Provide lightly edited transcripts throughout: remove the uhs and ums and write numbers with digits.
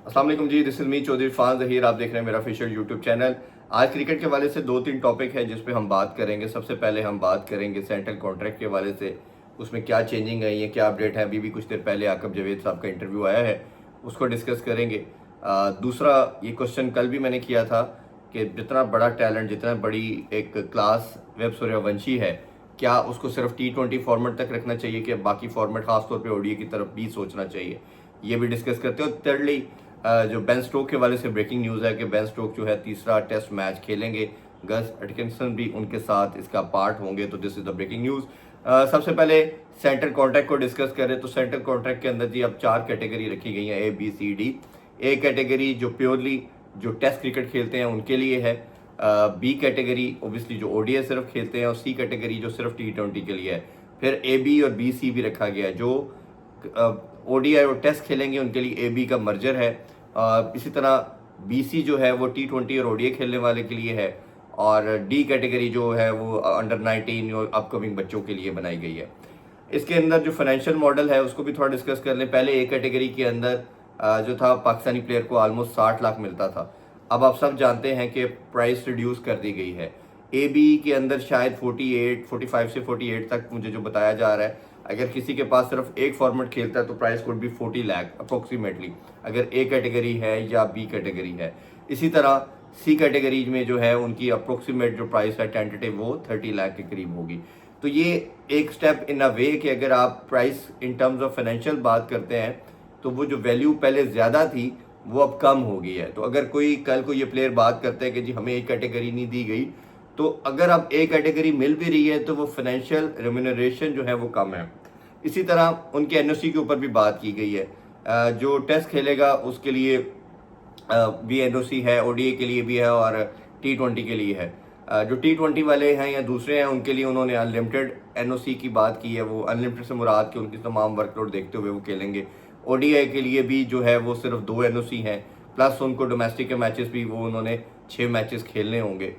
अस्सलाम वालेकुम जी, this is me Chaudhary फान ज़हीर। आप देख रहे हैं मेरा ऑफिशियल यूट्यूब चैनल। आज क्रिकेट के हवाले से दो तीन टॉपिक है जिस पे हम बात करेंगे। सबसे पहले हम बात करेंगे सेंट्रल कॉन्ट्रैक्ट के हवाले से, उसमें क्या चेंजिंग आई है, क्या अपडेट है। अभी भी कुछ देर पहले आकब जावेद साहब का इंटरव्यू आया है, उसको डिस्कस करेंगे। दूसरा, ये क्वेश्चन कल भी मैंने किया था कि जितना बड़ा टैलेंट, जितना बड़ी एक क्लास वेब सूर्यवंशी है, क्या उसको सिर्फ T20 फॉर्मेट तक रखना चाहिए कि बाकी फॉर्मेट खासतौर पर ओडीआई की तरफ भी सोचना चाहिए, ये भी डिस्कस करते हैं। और थिर्डली, जो बेन स्टोक के वाले से ब्रेकिंग न्यूज़ है कि बेन स्टोक जो है तीसरा टेस्ट मैच खेलेंगे, गस एटकिंसन भी उनके साथ इसका पार्ट होंगे। तो this is the breaking news. सबसे पहले सेंट्रल कॉन्ट्रैक्ट को डिस्कस करें तो सेंट्रल कॉन्ट्रैक्ट के अंदर जी अब 4 कैटेगरी रखी गई हैं, A B C D। A category जो प्योरली जो टेस्ट क्रिकेट खेलते हैं उनके लिए है, बी कैटेगरी ओबियसली जो ओडीआई सिर्फ खेलते हैं, और सी कैटेगरी जो सिर्फ T20 के लिए है। फिर AB और BC भी रखा गया है, जो ओडीआई और टेस्ट खेलेंगे उनके लिए AB का मर्जर है। इसी तरह BC जो है वो T20 और ओडीआई खेलने वाले के लिए है, और डी कैटेगरी जो है वो अंडर 19 और अपकमिंग बच्चों के लिए बनाई गई है। इसके अंदर जो फाइनेंशियल मॉडल है उसको भी थोड़ा डिस्कस कर लें। पहले ए कैटेगरी के अंदर जो था पाकिस्तानी प्लेयर को ऑलमोस्ट 60 लाख मिलता था। अब आप सब जानते हैं कि प्राइस रिड्यूस कर दी गई है। AB के अंदर शायद 45 से 48 तक मुझे जो बताया जा रहा है। अगर किसी के पास सिर्फ एक फॉर्मेट खेलता है तो प्राइस कुड भी 40 लाख अप्रोक्सीमेटली, अगर ए कैटेगरी है या बी कैटेगरी है। इसी तरह सी कैटेगरी में जो है उनकी अप्रोक्सीमेट जो प्राइस है टेंटेटिव वो 30 लाख के करीब होगी। तो ये एक स्टेप इन अ वे कि अगर आप price in terms of financial बात करते हैं तो वो जो वैल्यू पहले ज़्यादा थी वो अब कम हो गई है। तो अगर कोई कल को ये प्लेयर बात करते हैं कि जी हमें एक कैटेगरी नहीं दी गई, तो अगर अब एक कैटेगरी मिल भी रही है तो वो फाइनेंशियल रेम्यूनरेशन जो है वो कम है। इसी तरह उनके एनओसी के ऊपर भी बात की गई है। जो टेस्ट खेलेगा उसके लिए भी एनओसी है, ओडीआई के लिए भी है और T20 के लिए है। जो T20 वाले हैं या दूसरे हैं उनके लिए उन्होंने अनलिमिटेड एनओसी की बात की है। वो अनलिमिटेड से मुराद कि उनकी तमाम वर्कलोड देखते हुए वो खेलेंगे। ओडीआई के लिए भी जो है वो सिर्फ 2 एनओसी हैं, प्लस उनको डोमेस्टिक के मैचेस भी वो उन्होंने 6 मैचेस खेलने होंगे।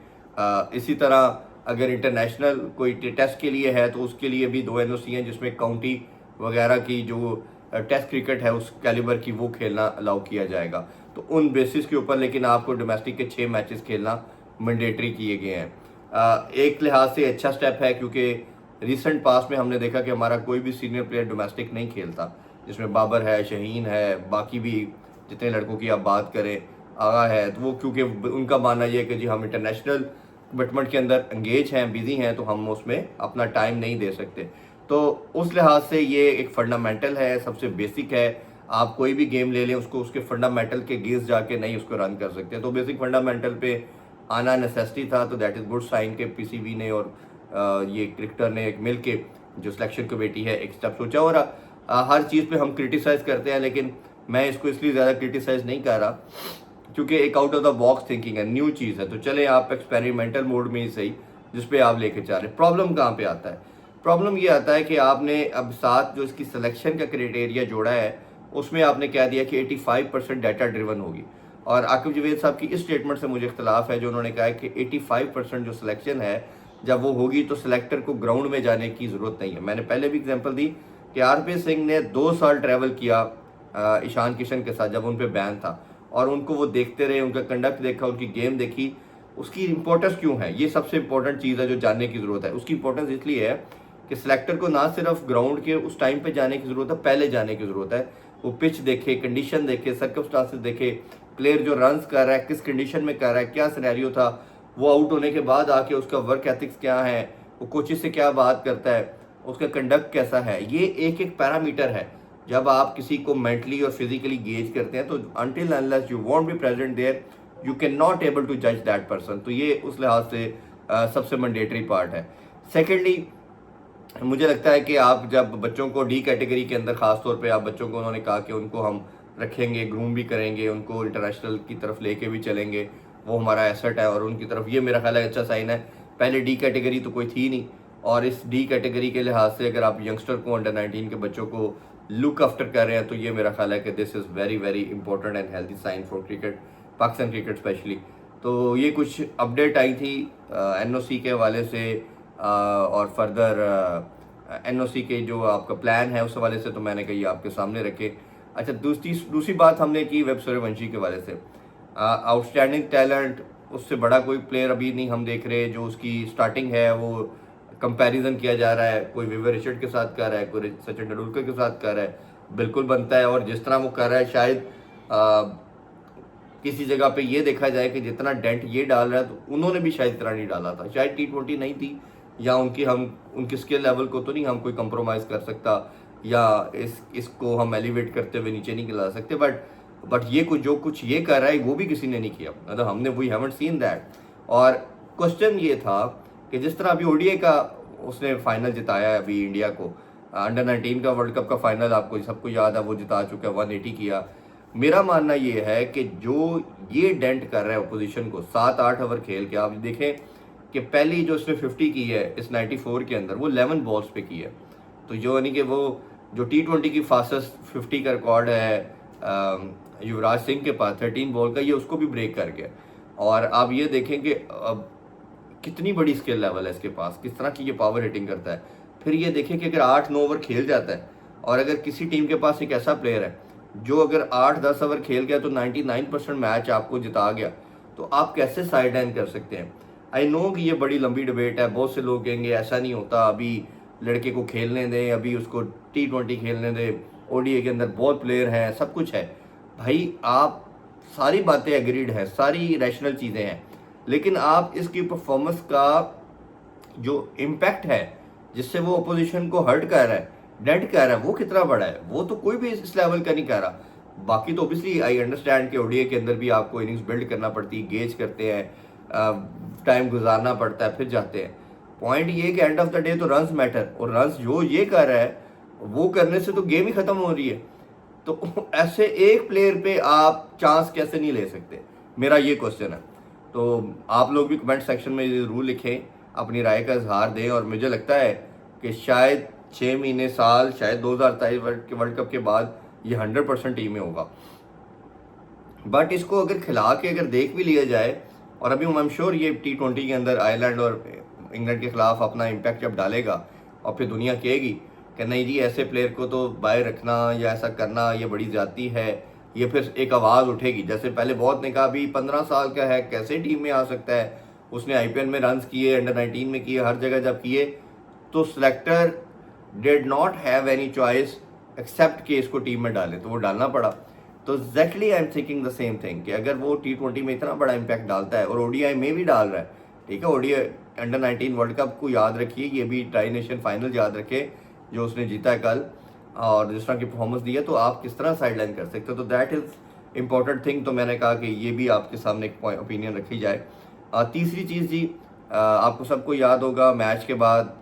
इसी तरह अगर इंटरनेशनल कोई टेस्ट के लिए है तो उसके लिए भी 2 एनओसी हैं, जिसमें काउंटी वगैरह की जो टेस्ट क्रिकेट है उस कैलिबर की वो खेलना अलाउ किया जाएगा। तो उन बेसिस के ऊपर लेकिन आपको डोमेस्टिक के 6 मैचेस खेलना मैंडेटरी किए गए हैं। एक लिहाज से अच्छा स्टेप है, क्योंकि रिसेंट पास में हमने देखा कि हमारा कोई भी सीनियर प्लेयर डोमेस्टिक नहीं खेलता, जिसमें बाबर है, शहीन है, बाकी भी जितने लड़कों की आप बात करें, आगा है। तो वो क्योंकि उनका मानना ये है कि जी हम इंटरनेशनल कमिटमेंट के अंदर एंगेज हैं, बिजी हैं, तो हम उसमें अपना टाइम नहीं दे सकते। तो उस लिहाज से ये एक फंडामेंटल है, सबसे बेसिक है। आप कोई भी गेम ले लें उसको उसके फंडामेंटल के गेस जाके नहीं उसको रन कर सकते। तो बेसिक फंडामेंटल पे आना नेसेसिटी था, तो दैट इज़ गुड साइन के पीसीबी ने और ये क्रिकेटर ने एक मिल के जो सिलेक्शन कमेटी है एक स्टेप सोचा। और हर चीज़ पे हम क्रिटिसाइज़ करते हैं, लेकिन मैं इसको इसलिए ज़्यादा क्रिटिसाइज़ नहीं कर रहा क्योंकि एक out of the box thinking है, न्यू चीज़ है। तो चले आप एक्सपेरिमेंटल मोड में ही सही जिस पे आप लेके जा रहे हैं। प्रॉब्लम कहाँ पे आता है? प्रॉब्लम ये आता है कि आपने अब साथ जो इसकी सिलेक्शन का क्राइटेरिया जोड़ा है उसमें आपने कह दिया कि 85% डाटा ड्रिवन होगी। और आकिब जावेद साहब की इस स्टेटमेंट से मुझे इख्तलाफ है, जो उन्होंने कहा है कि 85% जो सिलेक्शन है जब वो होगी तो सिलेक्टर को ग्राउंड में जाने की ज़रूरत नहीं है। मैंने पहले भी एग्जाम्पल दी कि आरपी सिंह ने 2 साल ट्रैवल किया ईशान किशन के साथ जब उन पर बैन था, और उनको वो देखते रहे, उनका कंडक्ट देखा, उनकी गेम देखी। उसकी इंपॉर्टेंस क्यों है? ये सबसे इंपॉर्टेंट चीज़ है जो जानने की ज़रूरत है। उसकी इंपॉर्टेंस इसलिए है कि सिलेक्टर को ना सिर्फ ग्राउंड के उस टाइम पे जाने की ज़रूरत है, पहले जाने की ज़रूरत है। वो पिच देखे, कंडीशन देखे, सर्कमस्टांसेस देखे, प्लेयर जो रन्स कर रहा है किस कंडीशन में कर रहा है, क्या सिनेरियो था, वो आउट होने के बाद आके उसका वर्क एथिक्स क्या है, वो कोचेस से क्या बात करता है, उसका कंडक्ट कैसा है। ये एक एक पैरामीटर है जब आप किसी को मेंटली और फिजिकली गेज करते हैं। तो until unless you won't be present there you can not able to जज दैट पर्सन। तो ये उस लिहाज से सबसे मैंडेटरी पार्ट है। सेकेंडली, मुझे लगता है कि आप जब बच्चों को डी कैटेगरी के अंदर ख़ास तौर पे आप बच्चों को, उन्होंने कहा कि उनको हम रखेंगे, ग्रूम भी करेंगे, उनको इंटरनेशनल की तरफ लेके भी चलेंगे, वो हमारा एसेट है, और उनकी तरफ ये मेरा ख्याल है अच्छा साइन है। पहले डी कैटेगरी तो कोई थी नहीं, और इस डी कैटेगरी के लिहाज से अगर आप यंगस्टर को, अंडर 19 के बच्चों को लुक आफ्टर कर रहे हैं तो ये मेरा ख्याल है कि this is very very important and healthy sign for cricket, Pakistan cricket specially. तो ये कुछ अपडेट आई थी एनओसी के हवाले से, और फर्दर एनओसी के जो आपका प्लान है उस हवाले से, तो मैंने कही आपके सामने रखे। अच्छा, दूसरी बात हमने की वेब सूर्यवंशी के वाले से, आउटस्टैंडिंग टैलेंट, उससे बड़ा कोई प्लेयर अभी नहीं हम देख रहे। जो उसकी स्टार्टिंग है वो कंपैरिजन किया जा रहा है, कोई विवर रिचर्ड के साथ कर रहा है, कोई सचिन तेंदुलकर के साथ कर रहा है, बिल्कुल बनता है। और जिस तरह वो कर रहा है, शायद किसी जगह पे ये देखा जाए कि जितना डेंट ये डाल रहा है तो उन्होंने भी शायद इतना नहीं डाला था। शायद T20 नहीं थी, या उनकी स्किल लेवल को तो नहीं हम कोई कंप्रोमाइज़ कर सकता, या इसको हम एलिवेट करते हुए नीचे नहीं गिला सकते। बट ये जो कुछ ये कर रहा है वो भी किसी ने नहीं किया, मतलब हमने वी हैवंट सीन दैट। और क्वेश्चन ये था कि जिस तरह अभी ODI का उसने फाइनल जिताया है अभी इंडिया को, अंडर 19 का वर्ल्ड कप का फाइनल आपको सबको याद है, वो जिता चुका है, 180 किया। मेरा मानना ये है कि जो ये डेंट कर रहा है अपोजिशन को 7-8 ओवर खेल के, आप देखें कि पहली जो उसने 50 की है इस 94 के अंदर, वो 11 बॉल्स पे की है। तो जो यानी कि वो जो T20 की फास्टेस्ट 50 का रिकॉर्ड है युवराज सिंह के पास 13 बॉल का, ये उसको भी ब्रेक कर गया। और आप ये देखें कि अब कितनी बड़ी स्किल लेवल है इसके पास, किस तरह की ये पावर हिटिंग करता है। फिर ये देखें कि अगर 8-9 ओवर खेल जाता है, और अगर किसी टीम के पास एक ऐसा प्लेयर है जो अगर 8-10 ओवर खेल गया तो 99% मैच आपको जिता गया, तो आप कैसे साइड लाइन कर सकते हैं। आई नो कि ये बड़ी लंबी डिबेट है, बहुत से लोग कहेंगे ऐसा नहीं होता, अभी लड़के को खेलने दें, अभी उसको T20 खेलने दें, ODI के अंदर बहुत प्लेयर हैं, सब कुछ है। भाई आप सारी बातें एग्रीड हैं, सारी रैशनल चीज़ें हैं, लेकिन आप इसकी परफॉर्मेंस का जो इम्पैक्ट है जिससे वो अपोजिशन को हर्ट कर रहा है, डेंट कर रहा है, वो कितना बड़ा है, वो तो कोई भी इस लेवल का नहीं कर रहा। बाकी तो ऑब्वियसली आई अंडरस्टैंड कि ODI के अंदर भी आपको इनिंग्स बिल्ड करना पड़ती है, गेज करते हैं, टाइम गुजारना पड़ता है, फिर जाते हैं। पॉइंट ये कि एंड ऑफ द डे तो रन्स मैटर, और रन्स जो ये कर रहा है वो करने से तो गेम ही खत्म हो रही है। तो ऐसे एक प्लेयर पे आप चांस कैसे नहीं ले सकते, मेरा ये क्वेश्चन है। तो आप लोग भी कमेंट सेक्शन में ज़रूर लिखें, अपनी राय का इजहार दें। और मुझे लगता है कि शायद 6 महीने साल, शायद 2023 वर्ल्ड कप के बाद ये 100% टीम में होगा। बट इसको अगर खिला के अगर देख भी लिया जाए, और अभी आई एम श्योर ये T20 के अंदर आयरलैंड और इंग्लैंड के खिलाफ अपना इम्पैक्ट जब डालेगा, और फिर दुनिया कहेगी कि नहीं जी ऐसे प्लेयर को तो बाय रखना या ऐसा करना ये बड़ी ज़्यादती है, ये फिर एक आवाज़ उठेगी। जैसे पहले बहुत ने कहा अभी 15 साल का है, कैसे टीम में आ सकता है, उसने IPL में रन्स किए, अंडर 19 में किए, हर जगह जब किए तो selector did not have any choice except कि इसको टीम में डालें, तो वो डालना पड़ा। तो exactly I am thinking the same thing कि अगर वो T20 में इतना बड़ा इम्पैक्ट डालता है और ODI में भी डाल रहा है, ठीक है, ODI अंडर 19 वर्ल्ड कप को याद रखिए, ये भी ट्राई नेशन फाइनल याद रखे जो उसने जीता है कल, और जिस तरह की परफॉर्मेंस दी है, तो आप किस तरह साइड लाइन कर सकते हो। तो दैट इज़ इम्पॉर्टेंट थिंग। तो मैंने कहा कि ये भी आपके सामने एक ओपिनियन रखी जाए। तीसरी चीज़ जी, आपको सबको याद होगा मैच के बाद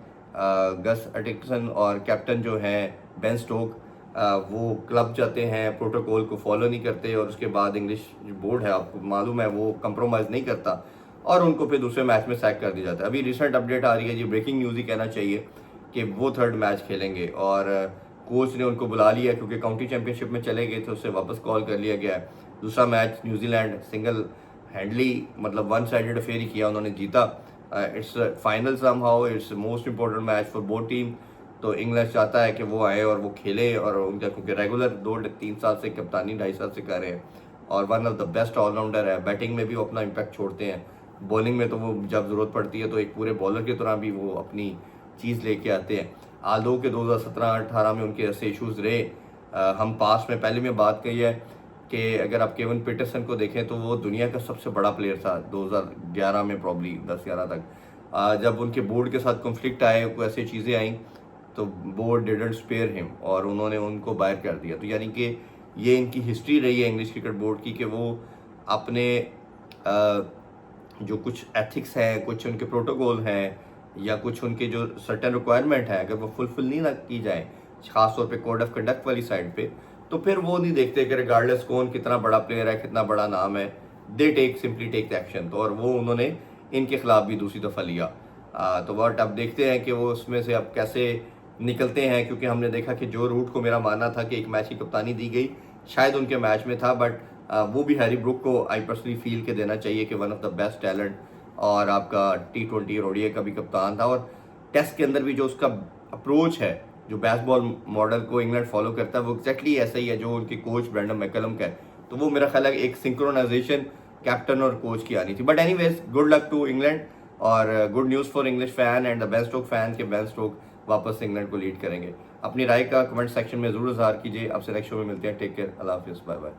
गस एटिक्सन और कैप्टन जो हैं बेन स्टोक, वो क्लब जाते हैं, प्रोटोकॉल को फॉलो नहीं करते, और उसके बाद इंग्लिश जो बोर्ड है आपको मालूम है वो कंप्रोमाइज़ नहीं करता, और उनको फिर दूसरे मैच में सैक कर दिया जाता है। अभी रिसेंट अपडेट आ रही है जी, ब्रेकिंग न्यूज़ ही कहना चाहिए, कि वो थर्ड मैच खेलेंगे, और कोच ने उनको बुला लिया क्योंकि काउंटी चैंपियनशिप में चले गए थे, उससे वापस कॉल कर लिया गया है। दूसरा मैच न्यूजीलैंड सिंगल हैंडली, मतलब वन साइडेड अफेयर ही किया, उन्होंने जीता। It's final somehow, it's most important match for both team. तो इंग्लैंड चाहता है कि वो आए और वो खेले, और उनका क्योंकि रेगुलर 2-3 साल से कप्तानी 2.5 साल से कर रहे हैं, और one of the best all rounder है। बैटिंग में भी वो अपना इम्पैक्ट छोड़ते हैं, बॉलिंग में तो वो जब ज़रूरत पड़ती है तो एक पूरे बॉलर की तरह भी वो अपनी चीज़ लेके आते हैं। आल्दो के 2017-18 में उनके ऐसे इश्यूज़ रहे, हम पास में पहले में बात कही है कि अगर आप केविन पीटरसन को देखें तो वो दुनिया का सबसे बड़ा प्लेयर था 2011 में, प्रॉब्ली 10-11 तक। जब उनके बोर्ड के साथ कॉन्फ्लिक्ट आए, कोई ऐसी चीज़ें आई, तो बोर्ड डिडंट स्पेयर हिम, और उन्होंने उनको बाहर कर दिया। तो यानी कि ये इनकी हिस्ट्री रही है इंग्लिश क्रिकेट बोर्ड की, कि वो अपने जो कुछ एथिक्स हैं, कुछ उनके प्रोटोकॉल हैं, या कुछ उनके जो सर्टेन रिक्वायरमेंट है, अगर वो फुलफिल नहीं की जाए, खासतौर पे कोड ऑफ कंडक्ट वाली साइड पे, तो फिर वो नहीं देखते कि रिगार्डलेस कौन कितना बड़ा प्लेयर है, कितना बड़ा नाम है, दे सिंपली टेक एक्शन। तो और वो उन्होंने इनके खिलाफ भी दूसरी दफ़ा लिया। तो बट अब देखते हैं कि वो उसमें से अब कैसे निकलते हैं, क्योंकि हमने देखा कि जो रूट को मेरा मानना था कि एक मैच की कप्तानी दी गई, शायद उनके मैच में था, बट वो भी हैरी ब्रुक को आई पर्सनली फील के देना चाहिए कि one of the best talent, और आपका T20 और ODI का भी कप्तान था, और टेस्ट के अंदर भी जो उसका अप्रोच है जो बेसबॉल मॉडल को इंग्लैंड फॉलो करता है वो एक्जैक्टली ऐसा ही है जो उनके कोच ब्रेंडन मैकलम का है। तो वो मेरा ख्याल है एक सिंक्रोनाइजेशन कैप्टन और कोच की आनी थी। But anyways, good luck to England और good news for English fan and the Ben Stoke fan के बेन स्टोक वापस इंग्लैंड को लीड करेंगे। अपनी राय का कमेंट सेक्शन में जरूर इजहार कीजिए। आपसे नेक्स्ट शो में मिलते हैं। टेक केयर, अल्लाह हाफिज़, बाय बाय।